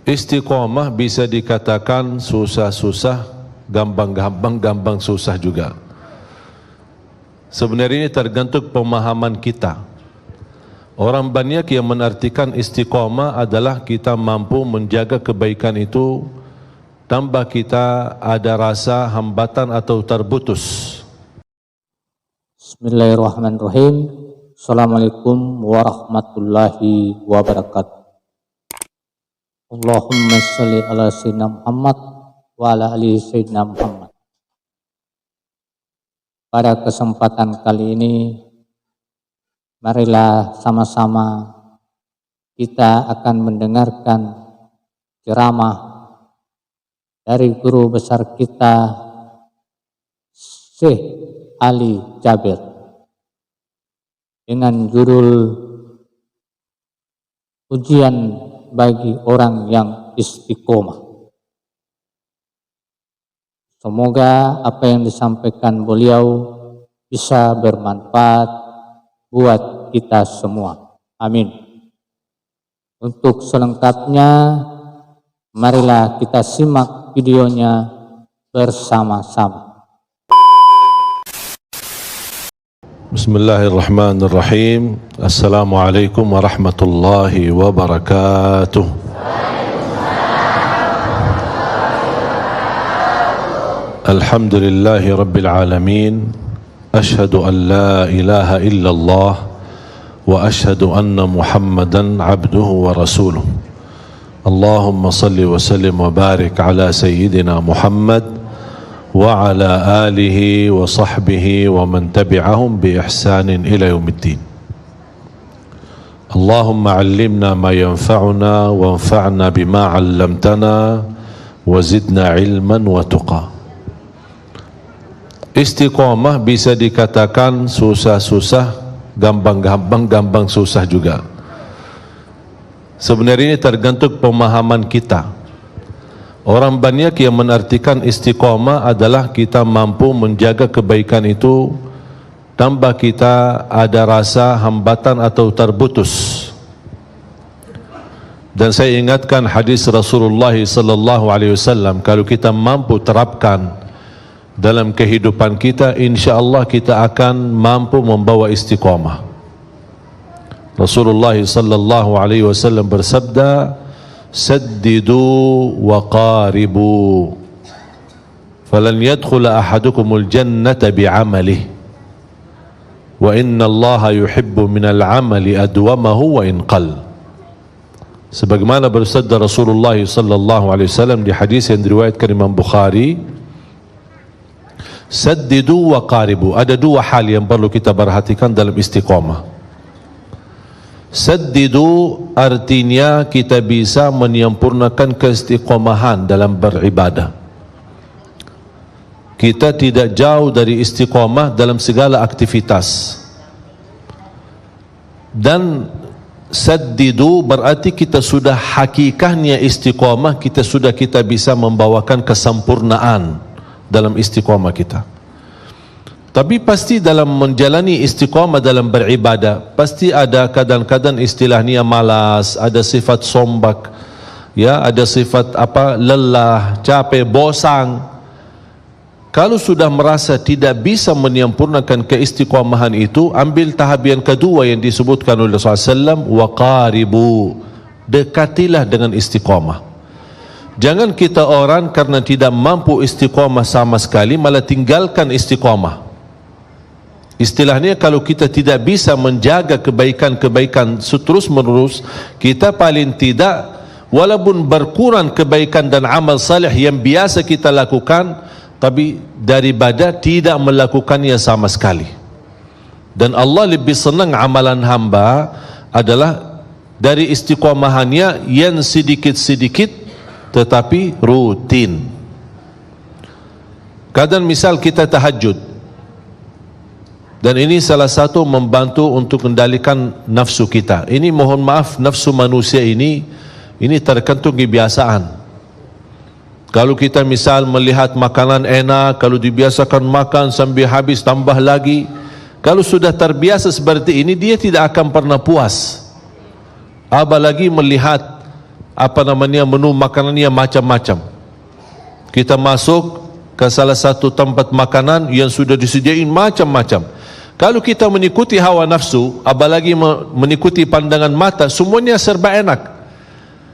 Istiqomah bisa dikatakan susah-susah, gampang-gampang, gampang susah juga. Sebenarnya ini tergantung pemahaman kita. Orang banyak yang menartikan istiqomah adalah kita mampu menjaga kebaikan itu tanpa kita ada rasa hambatan atau terputus. Bismillahirrahmanirrahim. Assalamualaikum warahmatullahi wabarakatuh. Allahumma sholli ala sayyidina Muhammad wa ala ali sayyidina Muhammad. Pada kesempatan kali ini, marilah sama-sama kita akan mendengarkan ceramah dari guru besar kita, Syekh Ali Jabir, dengan judul Ujian bagi orang yang istiqomah. Semoga apa yang disampaikan beliau bisa bermanfaat buat kita semua. Amin. Untuk selengkapnya, marilah kita simak videonya bersama-sama. Bismillahirrahmanirrahim. Assalamualaikum warahmatullahi wabarakatuh. Alhamdulillahi rabbil alamin. Ashhadu an la ilaha illallah wa ashhadu anna Muhammadan abduhu wa rasuluh. Allahumma salli wa sallim wa barik ala sayyidina Muhammad wa ala alihi wa sahbihi wa man tabi'ahum bi ihsanin ila yaumiddin. Allahumma 'allimna ma yanfa'una wanfa'na bima 'allamtana wa zidna ilman wa tuqa. Istiqomah bisa dikatakan susah-susah, gampang-gampang, gampang susah juga. Sebenarnya ini tergantung pemahaman kita. Orang banyak yang menartikan istiqomah adalah kita mampu menjaga kebaikan itu tanpa kita ada rasa hambatan atau terputus. Dan saya ingatkan hadis Rasulullah sallallahu alaihi wasallam, kalau kita mampu terapkan dalam kehidupan kita, insyaallah kita akan mampu membawa istiqomah. Rasulullah sallallahu alaihi wasallam bersabda, saddidu wa qaribu falan yadkhula ahadukumul jannata bi'amalihi wa inna allaha yuhibbu minal amali adwamahu wa in qal. Sebagaimana bersabda Rasulullah sallallahu alaihi wasallam di hadis yang diriwayatkan Imam Bukhari, saddidu wa qaribu. Ada dua hal yang perlu kita perhatikan dalam istiqomah. Saddidu artinya kita bisa menyempurnakan keistiqomahan dalam beribadah. Kita tidak jauh dari istiqomah dalam segala aktivitas. Dan saddidu berarti kita sudah hakikatnya istiqomah, kita bisa membawakan kesempurnaan dalam istiqomah kita. Tapi pasti dalam menjalani istiqamah dalam beribadah, pasti ada kadang-kadang istilahnya malas, ada sifat sombak, ya, ada sifat lelah, capek, bosan. Kalau sudah merasa tidak bisa menyempurnakan keistiqamahan itu, ambil tahap yang kedua yang disebutkan oleh Rasulullah SAW, wa qaribu, dekatilah dengan istiqamah. Jangan kita orang karena tidak mampu istiqamah sama sekali malah tinggalkan istiqamah. Istilahnya kalau kita tidak bisa menjaga kebaikan-kebaikan terus menerus, kita paling tidak walaupun berkurang kebaikan dan amal saleh yang biasa kita lakukan, tapi daripada tidak melakukannya sama sekali. Dan Allah lebih senang amalan hamba adalah dari istiqomahannya yang sedikit-sedikit tetapi rutin. Kadang misal kita tahajud, dan ini salah satu membantu untuk kendalikan nafsu kita. Ini mohon maaf, nafsu manusia ini tergantung kebiasaan. Kalau kita misal melihat makanan enak, kalau dibiasakan makan sampai habis tambah lagi, kalau sudah terbiasa seperti ini, dia tidak akan pernah puas. Apalagi melihat menu makanannya macam-macam. Kita masuk ke salah satu tempat makanan yang sudah disediain macam-macam. Kalau kita mengikuti hawa nafsu, apalagi mengikuti pandangan mata, semuanya serba enak.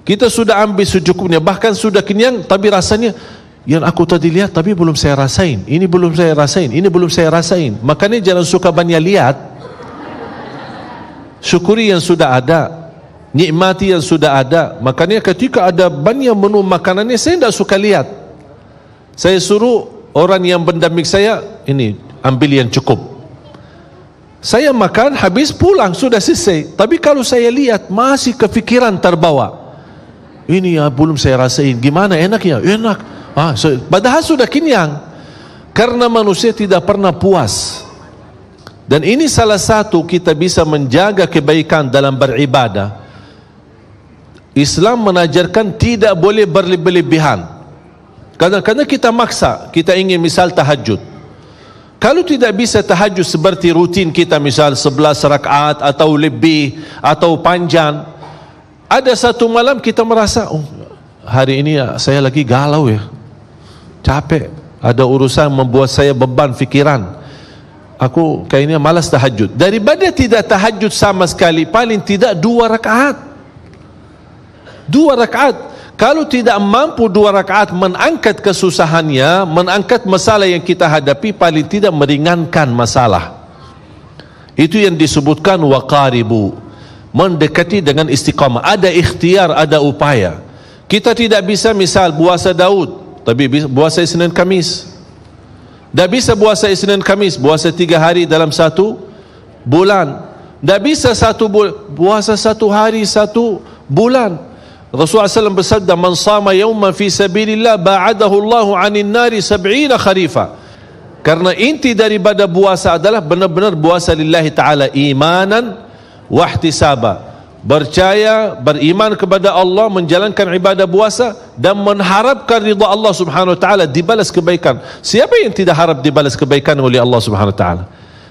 Kita sudah ambil secukupnya, bahkan sudah kenyang, tapi rasanya yang aku tadi lihat tapi belum saya rasain, ini belum saya rasain, ini belum saya rasain. Makanya jangan suka banyak lihat, syukuri yang sudah ada, nikmati yang sudah ada. Makanya ketika ada banyak menu makanannya, saya tidak suka lihat. Saya suruh orang yang mendamping saya, ini ambil yang cukup. Saya makan habis pulang, sudah selesai. Tapi kalau saya lihat masih kefikiran terbawa, ini ya belum saya rasain, gimana enak ya? Enak. Padahal sudah kenyang. Karena manusia tidak pernah puas. Dan ini salah satu kita bisa menjaga kebaikan dalam beribadah. Islam menajarkan tidak boleh berlebih-lebihan. Kadang-kadang kita maksa, kita ingin misal tahajud. Kalau tidak bisa tahajud seperti rutin kita, misal 11 rakaat atau lebih atau panjang, ada satu malam kita merasa, hari ini saya lagi galau ya, capek, ada urusan membuat saya beban fikiran, aku kayaknya malas tahajud. Daripada tidak tahajud sama sekali, paling tidak 2 rakaat. 2 rakaat. Kalau tidak mampu 2 rakaat mengangkat kesusahannya, mengangkat masalah yang kita hadapi, paling tidak meringankan masalah. Itu yang disebutkan waqaribu, mendekati dengan istiqamah. Ada ikhtiar, ada upaya. Kita tidak bisa misal puasa Daud, tapi puasa Isnin Kamis. Tak bisa puasa Isnin Kamis, puasa 3 hari dalam 1 bulan. Tak bisa 1 bulan, puasa 1 hari 1 bulan. Rasulullah SAW bersabda, man sama yawman fi sabilillah ba'adahu Allahu 'anil nari 70 kharifa. Karena inti daripada puasa adalah benar-benar puasa lillahi ta'ala, imanan wa ihtisaba, percaya, beriman kepada Allah, menjalankan ibadah puasa dan mengharapkan ridha Allah Subhanahu wa taala, dibalas kebaikan. Siapa yang tidak harap dibalas kebaikan oleh Allah Subhanahu wa taala?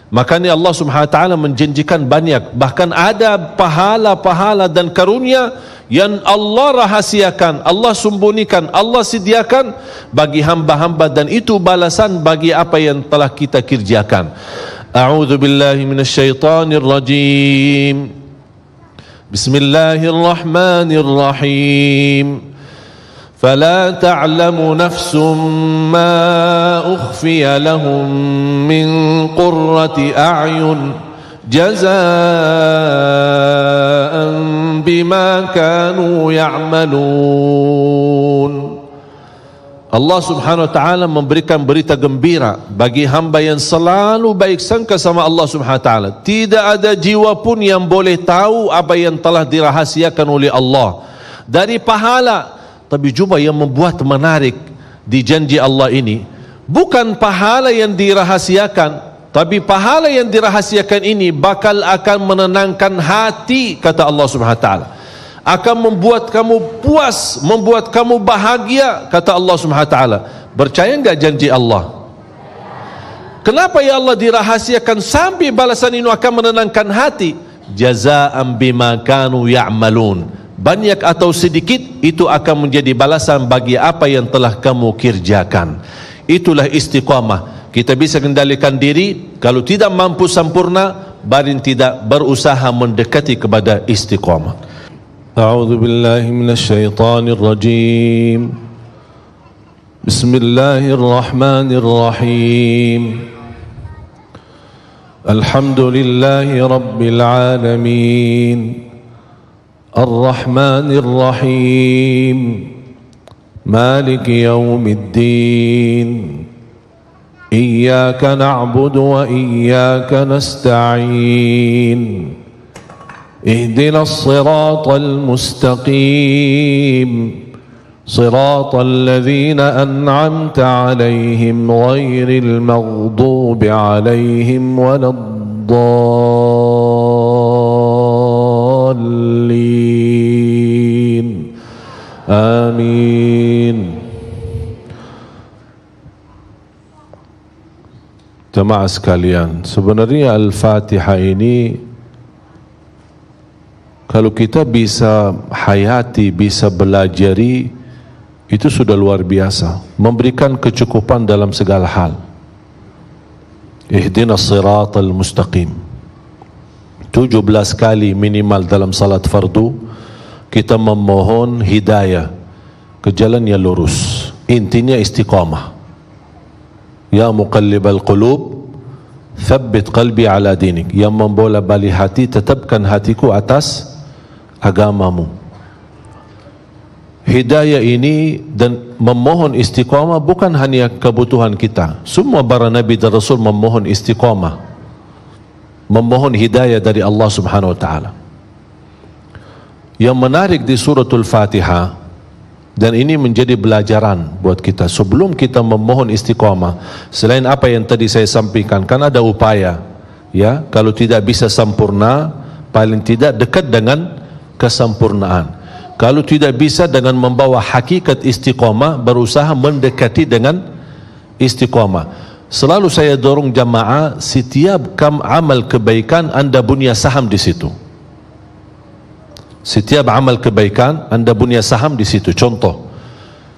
Makanya Allah Subhanahu wa taala menjanjikan banyak, bahkan ada pahala-pahala dan karunia yang Allah rahasiakan, Allah sembunyikan, Allah sediakan bagi hamba-hamba, dan itu balasan bagi apa yang telah kita kerjakan. A'udzu billahi minasyaitonir rajim. Bismillahirrahmanirrahim. فلا تعلم نفس ما أخفي لهم من قرة أعين جزاء بما كانوا يعملون. Allah Subhanahu wa taala memberikan berita gembira bagi hamba yang selalu baik sangka sama Allah Subhanahu wa taala. Tidak ada jiwa pun yang boleh tahu apa yang telah dirahasiakan oleh Allah dari pahala. Tapi jumpa yang membuat menarik di janji Allah ini, bukan pahala yang dirahasiakan, tapi pahala yang dirahasiakan ini bakal akan menenangkan hati, kata Allah Subhanahu wa taala. Akan membuat kamu puas, membuat kamu bahagia, kata Allah Subhanahu wa taala. Percaya enggak janji Allah? Kenapa ya Allah dirahasiakan sampai balasan ini akan menenangkan hati? Jazaa'an bima kanu ya'malun. Banyak atau sedikit, itu akan menjadi balasan bagi apa yang telah kamu kerjakan. Itulah istiqamah. Kita bisa kendalikan diri, kalau tidak mampu sempurna, barin tidak berusaha mendekati kepada istiqamah. A'udzu billahi minasyaitonir rajim. Bismillahirrahmanirrahim. Alhamdulillahi rabbil alamin. الرحمن الرحيم مالك يوم الدين إياك نعبد وإياك نستعين اهدنا الصراط المستقيم صراط الذين أنعمت عليهم غير المغضوب عليهم ولا الضالين آمين. Jemaah sekalian, sebenarnya Al-Fatihah ini Kalau kita bisa hayati, bisa belajari, itu sudah luar biasa, memberikan kecukupan dalam segala hal. Ihdinas siratal mustaqim 17 kali minimal dalam salat fardu kita memohon hidayah ke jalan yang lurus. Intinya istiqamah. Ya muqallibal qulub thabbit qalbi ala dinik. Yang membola balik hati, tetapkan hatiku atas agamamu. Hidayah ini dan memohon istiqamah bukan hanya kebutuhan kita. Semua para nabi dan rasul memohon istiqamah, memohon hidayah dari Allah Subhanahu wa taala. Yang menarik di suratul Fatihah, dan ini menjadi pelajaran buat kita sebelum kita memohon istiqamah, selain apa yang tadi saya sampaikan, kan ada upaya, ya, kalau tidak bisa sempurna, paling tidak dekat dengan kesempurnaan. Kalau tidak bisa, dengan membawa hakikat istiqamah, berusaha mendekati dengan istiqamah. Selalu saya dorong jamaah, setiap amal kebaikan anda punya saham di situ. Setiap amal kebaikan anda punya saham di situ. Contoh,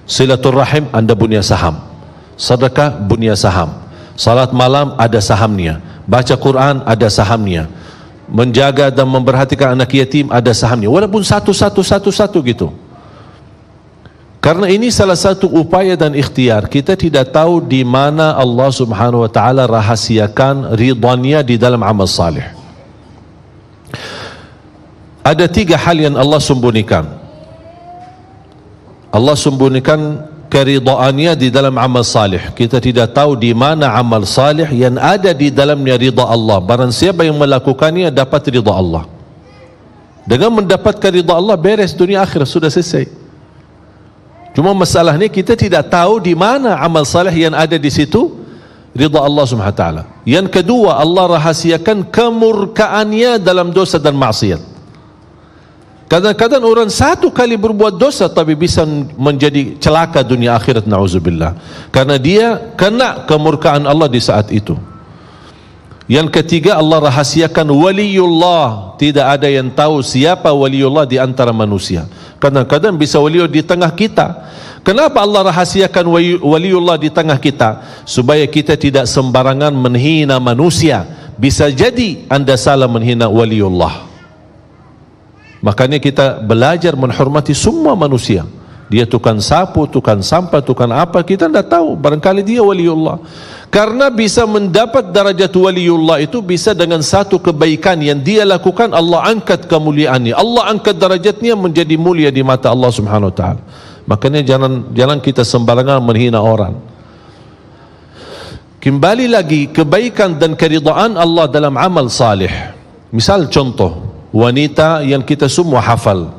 silaturrahim anda punya saham, sedekah punya saham, salat malam ada sahamnya, baca Quran ada sahamnya, menjaga dan memperhatikan anak yatim ada sahamnya, walaupun satu gitu. Karena ini salah satu upaya dan ikhtiar. Kita tidak tahu di mana Allah Subhanahu wa taala rahasiakan ridhanya di dalam amal salih. Ada 3 hal yang Allah sembunyikan. Allah sembunyikan keridhaannya di dalam amal salih. Kita tidak tahu di mana amal salih yang ada di dalamnya ridha Allah. Barang siapa yang melakukannya dapat ridha Allah. Dengan mendapatkan ridha Allah, beres dunia akhirat, sudah selesai. Cuma masalahnya kita tidak tahu di mana amal salih yang ada di situ ridha Allah Subhanahu wa taala. Yang kedua, Allah rahasiakan kemurkaannya dalam dosa dan maksiat. Kadang-kadang orang satu kali berbuat dosa tapi bisa menjadi celaka dunia akhirat, na'udzubillah, karena dia kena kemurkaan Allah di saat itu. Yang ketiga, Allah rahasiakan waliullah. Tidak ada yang tahu siapa waliullah di antara manusia. Kadang-kadang bisa waliullah di tengah kita. Kenapa Allah rahasiakan waliullah di tengah kita? Supaya kita tidak sembarangan menghina manusia. Bisa jadi anda salah menghina waliullah. Makanya kita belajar menghormati semua manusia. Dia tukang sapu, tukang sampah, tukang apa, kita tidak tahu, barangkali dia waliullah. Karena bisa mendapat darajat waliullah itu bisa dengan satu kebaikan yang dia lakukan, Allah angkat kemuliaannya, Allah angkat darajatnya menjadi mulia di mata Allah Subhanahu wa taala. Makanya jangan kita sembarangan menghina orang. Kembali lagi, kebaikan dan keridhaan Allah dalam amal salih. Misal contoh, wanita yang kita semua hafal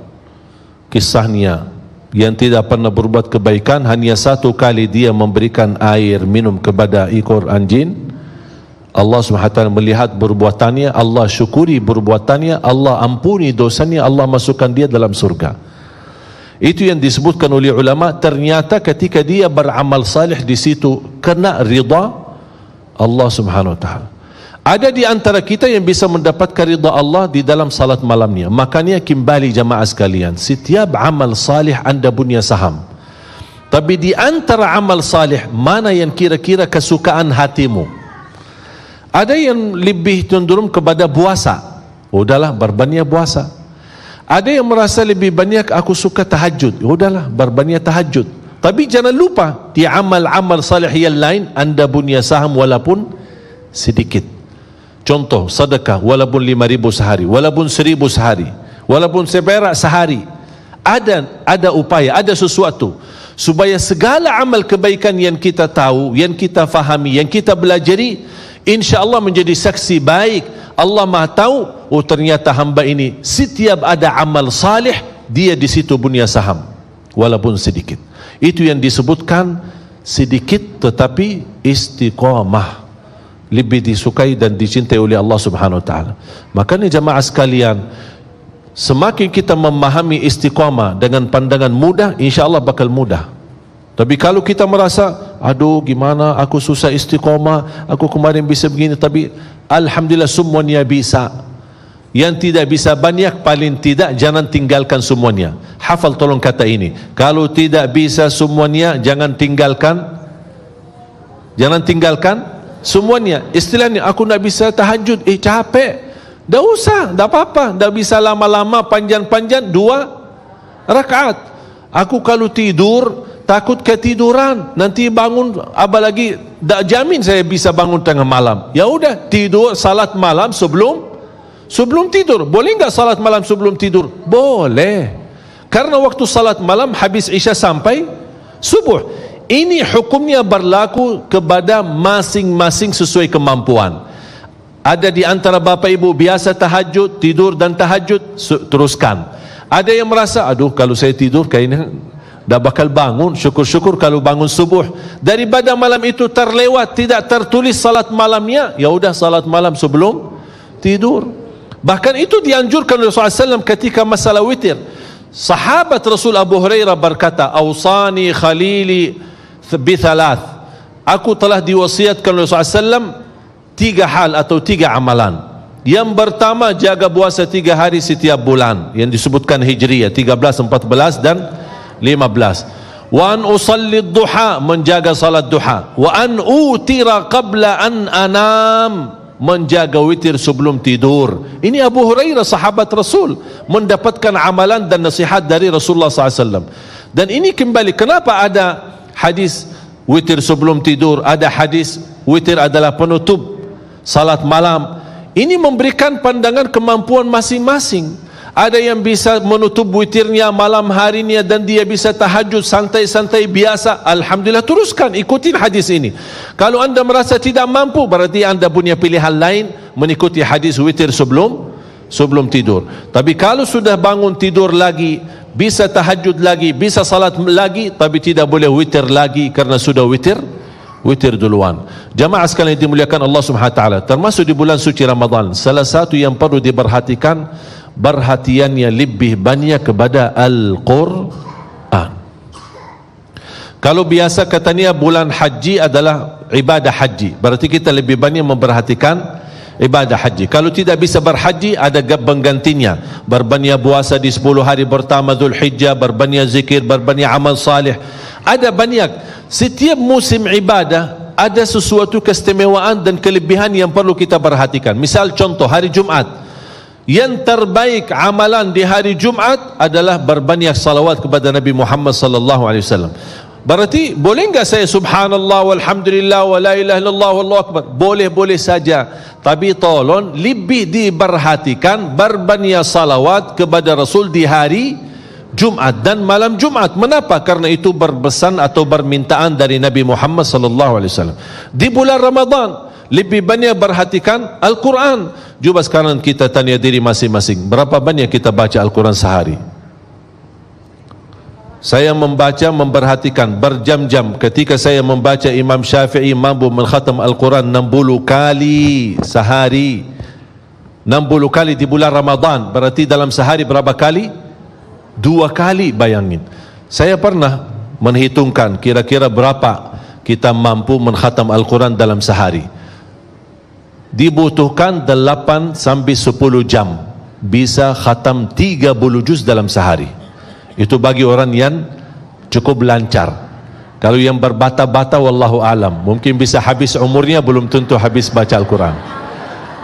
kisahnya, yang tidak pernah berbuat kebaikan, hanya satu kali dia memberikan air minum kepada ekor anjing. Allah SWT melihat perbuatannya, Allah syukuri perbuatannya, Allah ampuni dosanya, Allah masukkan dia dalam surga. Itu yang disebutkan oleh ulama. Ternyata ketika dia beramal salih di situ kena ridha Allah Subhanahu wa taala. Ada di antara kita yang bisa mendapatkan ridha Allah di dalam salat malamnya. Makanya kembali jamaah sekalian, setiap amal salih anda punya saham. Tapi di antara amal salih, mana yang kira-kira kesukaan hatimu? Ada yang lebih cenderung kepada puasa. Udahlah, berbanyak puasa. Ada yang merasa lebih banyak aku suka tahajud. Udahlah, berbanyak tahajud. Tapi jangan lupa, di amal-amal salih yang lain anda punya saham walaupun sedikit. Contoh, sedekah walaupun 5.000 sehari, walaupun 1.000 sehari, walaupun seperak sehari. Ada upaya, ada sesuatu supaya segala amal kebaikan yang kita tahu, yang kita fahami, yang kita belajari, insya-Allah menjadi saksi baik. Allah Maha tahu, oh ternyata hamba ini setiap ada amal salih, dia di situ punya saham walaupun sedikit. Itu yang disebutkan sedikit tetapi istiqamah, lebih disukai dan dicintai oleh Allah Subhanahu wa taala. Makanya jamaah sekalian, semakin kita memahami istiqamah dengan pandangan mudah, insya-Allah bakal mudah. Tapi kalau kita merasa, aduh gimana aku susah istiqamah, aku kemarin bisa begini, tapi alhamdulillah semuanya bisa. Yang tidak bisa banyak, paling tidak jangan tinggalkan semuanya. Hafal tolong kata ini. Kalau tidak bisa semuanya, jangan tinggalkan semuanya. Istilahnya, aku nak bisa tahajud, capek. Dah usah, dah apa-apa. Dah bisa lama-lama, panjang-panjang, 2 rakaat. Aku kalau tidur, takut ketiduran, nanti bangun, apalagi tak jamin saya bisa bangun tengah malam. Ya udah, tidur salat malam sebelum tidur. Boleh enggak salat malam sebelum tidur? Boleh. Karena waktu salat malam habis Isya sampai subuh. Ini hukumnya berlaku kepada masing-masing sesuai kemampuan. Ada di antara bapa ibu biasa tahajud, tidur dan tahajud, teruskan. Ada yang merasa, aduh kalau saya tidur kayaknya dah bakal bangun, syukur-syukur kalau bangun subuh. Daripada malam itu terlewat, tidak tertulis salat malamnya, ya udah salat malam sebelum tidur. Bahkan itu dianjurkan oleh Rasulullah SAW ketika masalah witir. Sahabat Rasul Abu Hurairah berkata, "Awsani khalili bithalath." Aku telah diwasiatkan oleh Rasulullah SAW 3 hal atau 3 amalan. Yang pertama, jaga puasa 3 hari setiap bulan, yang disebutkan Hijriyah 13, 14 dan 15. Wa an usalli duha, menjaga salat duha. Wa an utira qabla an anam, menjaga witir sebelum tidur. Ini Abu Hurairah sahabat Rasul mendapatkan amalan dan nasihat dari Rasulullah SAW. Dan ini kembali, kenapa ada hadis witir sebelum tidur, ada hadis witir adalah penutup salat malam. Ini memberikan pandangan kemampuan masing-masing. Ada yang bisa menutup witirnya malam harinya dan dia bisa tahajud santai-santai biasa. Alhamdulillah, teruskan, ikutin hadis ini. Kalau anda merasa tidak mampu, berarti anda punya pilihan lain, mengikuti hadis witir sebelum tidur. Tapi kalau sudah bangun tidur lagi, bisa tahajud lagi, bisa salat lagi, tapi tidak boleh witir lagi karena sudah witir duluan. Jamaah sekalian yang dimuliakan Allah Subhanahu wa taala, termasuk di bulan suci Ramadan, salah satu yang perlu diperhatikan, perhatiannya lebih banyak kepada Al-Quran. Kalau biasa katanya bulan haji adalah ibadah haji, berarti kita lebih banyak memperhatikan ibadah haji. Kalau tidak bisa berhaji, ada penggantinya, berbanyak puasa di 10 hari pertama Dzulhijjah, berbanyak zikir, berbanyak amal salih. Ada banyak. Setiap musim ibadah ada sesuatu keistimewaan dan kelebihan yang perlu kita perhatikan. Misal contoh hari Jumat, yang terbaik amalan di hari Jumat adalah berbanyak salawat kepada Nabi Muhammad sallallahu alaihi wasallam. Berarti boleh enggak saya subhanallah walhamdulillah wa la ilaha illallah wallahu akbar? Boleh saja. Tapi tolong lebih diperhatikan berbanyak salawat kepada Rasul di hari Jumat dan malam Jumat. Mengapa? Karena itu berpesan atau permintaan dari Nabi Muhammad sallallahu alaihi wasallam. Di bulan Ramadan lebih banyak perhatikan Al-Quran. Cuba sekarang kita tanya diri masing-masing, berapa banyak kita baca Al-Quran sehari? Saya membaca, memperhatikan berjam-jam. Ketika saya membaca, Imam Syafi'i mampu mengkhatam Al-Quran 60 kali sehari. 60 kali di bulan Ramadan, berarti dalam sehari berapa kali? 2 kali, bayangin. Saya pernah menghitungkan kira-kira berapa kita mampu mengkhatam Al-Quran dalam sehari. Dibutuhkan 8 sampai 10 jam, bisa khatam 30 juz dalam sehari. Itu bagi orang yang cukup lancar. Kalau yang berbata-bata, wallahu alam, mungkin bisa habis umurnya, belum tentu habis baca Al-Quran.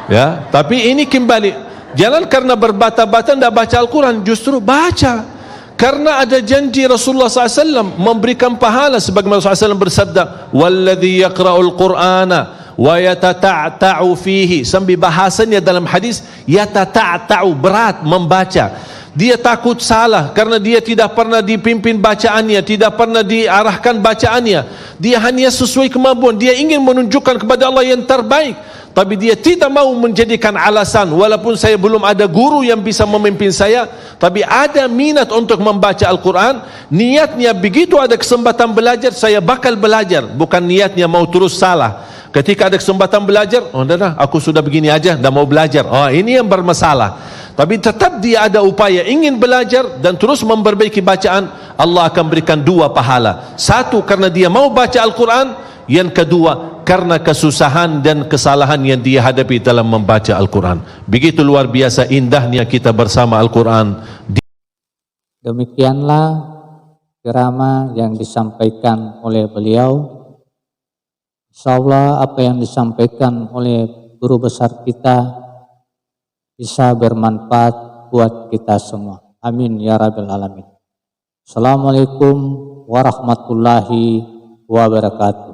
Ya, tapi ini kembali, jangan karena berbata-bata tidak baca Al-Quran, justru baca. Karena ada janji Rasulullah SAW memberikan pahala, sebagaimana Rasulullah SAW bersabda, "Walladzi yaqra'ul Qur'ana wa yatata'ta'u fihi." Sambil bahasanya dalam hadis, yatata'ta'u, berat membaca. Dia takut salah karena dia tidak pernah dipimpin bacaannya, tidak pernah diarahkan bacaannya. Dia hanya sesuai kemampuan, dia ingin menunjukkan kepada Allah yang terbaik. Tapi dia tidak mau menjadikan alasan, walaupun saya belum ada guru yang bisa memimpin saya, tapi ada minat untuk membaca Al-Quran. Niatnya begitu ada kesempatan belajar, saya bakal belajar. Bukan niatnya mau terus salah. Ketika ada kesempatan belajar, oh dah, aku sudah begini aja, dah mau belajar. Oh, ini yang bermasalah. Tapi tetap dia ada upaya ingin belajar dan terus memperbaiki bacaan, Allah akan berikan 2 pahala. 1 karena dia mau baca Al-Quran, Yang kedua, karena kesusahan dan kesalahan yang dia hadapi dalam membaca Al-Quran. Begitu luar biasa indahnya kita bersama Al-Quran. Demikianlah ceramah yang disampaikan oleh beliau. Insyaallah apa yang disampaikan oleh guru besar kita bisa bermanfaat buat kita semua. Amin ya rabbal alamin. Assalamualaikum warahmatullahi wabarakatuh.